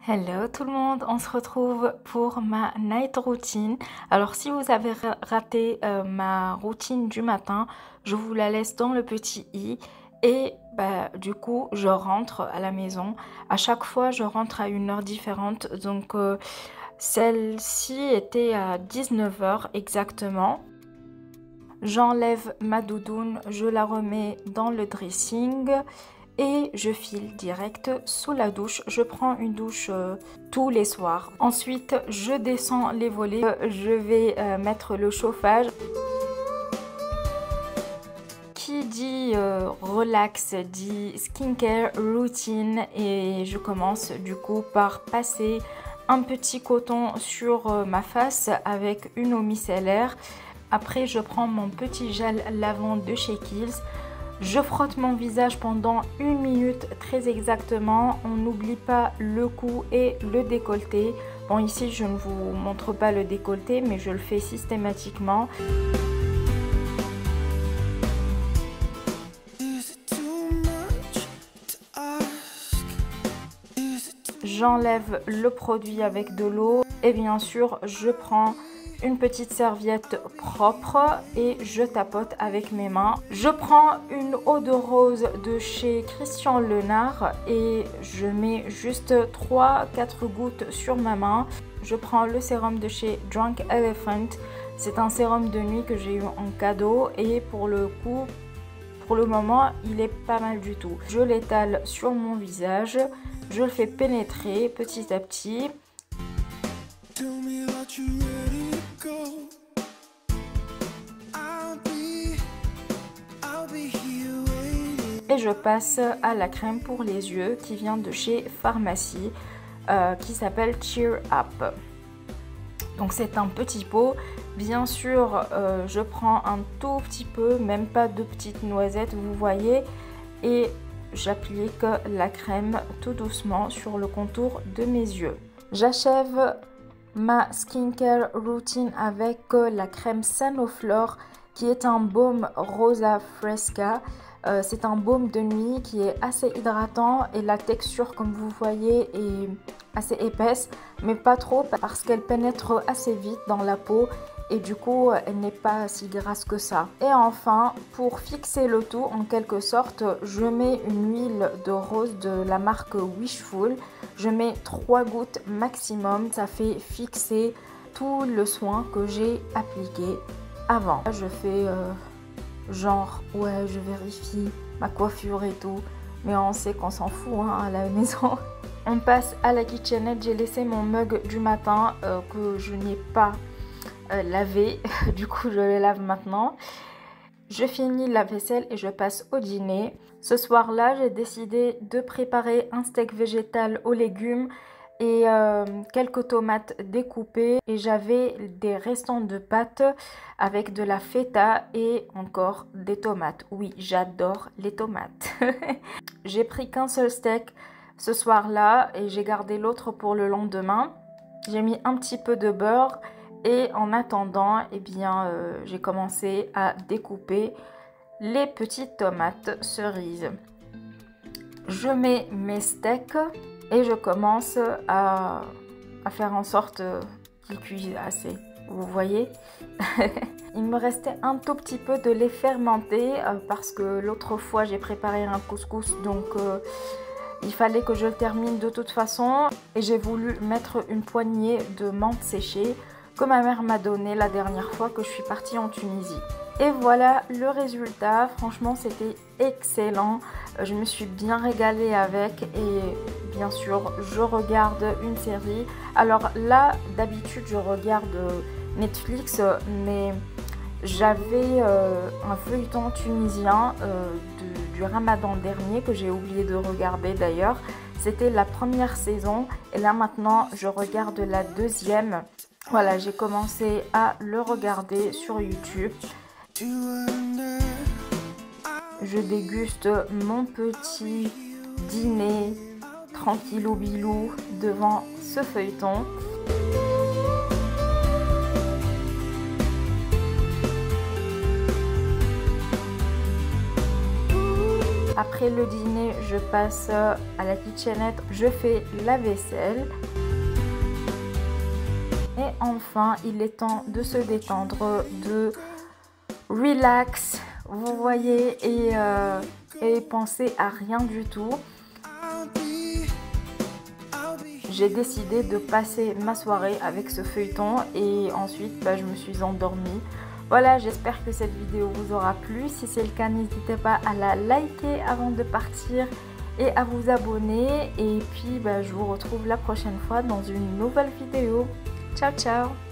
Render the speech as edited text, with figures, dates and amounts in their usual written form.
Hello tout le monde, on se retrouve pour ma night routine. Alors si vous avez raté ma routine du matin, je vous la laisse dans le petit i. Et du coup, je rentre à la maison. À chaque fois, je rentre à une heure différente. Donc celle-ci était à 19 h exactement. J'enlève ma doudoune, je la remets dans le dressing. Et je file direct sous la douche. Je prends une douche tous les soirs. Ensuite, je descends les volets. Je vais mettre le chauffage. Qui dit relax dit skincare routine. Et je commence du coup par passer un petit coton sur ma face avec une eau micellaire. Après, je prends mon petit gel lavant de chez Kiehl's. Je frotte mon visage pendant 1 minute très exactement. On n'oublie pas le cou et le décolleté. Bon, ici je ne vous montre pas le décolleté, mais je le fais systématiquement. J'enlève le produit avec de l'eau et bien sûr je prends une petite serviette propre et je tapote avec mes mains. Je prends une eau de rose de chez Christian Lenard et je mets juste 3-4 gouttes sur ma main. Je prends le sérum de chez Drunk Elephant. C'est un sérum de nuit que j'ai eu en cadeau et pour le coup, pour le moment, il est pas mal du tout. Je l'étale sur mon visage, je le fais pénétrer petit à petit. Et je passe à la crème pour les yeux qui vient de chez Pharmacie qui s'appelle Cheer Up. Donc c'est un petit pot. Bien sûr, je prends un tout petit peu, même pas de petites noisettes, vous voyez. Et j'applique la crème tout doucement sur le contour de mes yeux. J'achève ma skincare routine avec la crème Sanoflore qui est un baume Rosa Fresca. C'est un baume de nuit qui est assez hydratant et la texture, comme vous voyez, est assez épaisse, mais pas trop parce qu'elle pénètre assez vite dans la peau et du coup elle n'est pas si grasse que ça. Et enfin, pour fixer le tout en quelque sorte, je mets une huile de rose de la marque Wishful. Je mets 3 gouttes maximum, ça fait fixer tout le soin que j'ai appliqué avant. Je fais genre ouais, je vérifie ma coiffure et tout, mais on sait qu'on s'en fout hein, à la maison. On passe à la kitchenette. J'ai laissé mon mug du matin que je n'ai pas lavé, du coup je le lave maintenant. Je finis la vaisselle et je passe au dîner. Ce soir-là, j'ai décidé de préparer un steak végétal aux légumes et quelques tomates découpées. Et j'avais des restants de pâtes avec de la feta et encore des tomates. Oui, j'adore les tomates. J'ai pris qu'un seul steak ce soir-là et j'ai gardé l'autre pour le lendemain. J'ai mis un petit peu de beurre. Et en attendant, eh bien, j'ai commencé à découper les petites tomates cerises. Je mets mes steaks et je commence à faire en sorte qu'ils cuisent assez. Vous voyez? Il me restait un tout petit peu de lait fermenté parce que l'autre fois j'ai préparé un couscous, donc il fallait que je le termine de toute façon. Et j'ai voulu mettre une poignée de menthe séchée que ma mère m'a donné la dernière fois que je suis partie en Tunisie. Et voilà le résultat. Franchement, c'était excellent. Je me suis bien régalée avec et bien sûr, je regarde une série. Alors là, d'habitude, je regarde Netflix, mais j'avais un feuilleton tunisien du Ramadan dernier que j'ai oublié de regarder d'ailleurs. C'était la première saison et là maintenant, je regarde la deuxième. Voilà, j'ai commencé à le regarder sur YouTube. Je déguste mon petit dîner tranquillou bilou devant ce feuilleton. Après Après le dîner, je passe à la kitchenette, je fais la vaisselle. Et enfin, il est temps de se détendre, de relax, vous voyez, et penser à rien du tout. J'ai décidé de passer ma soirée avec ce feuilleton et ensuite je me suis endormie. Voilà, j'espère que cette vidéo vous aura plu. Si c'est le cas, n'hésitez pas à la liker avant de partir et à vous abonner. Et puis je vous retrouve la prochaine fois dans une nouvelle vidéo. Ciao ciao!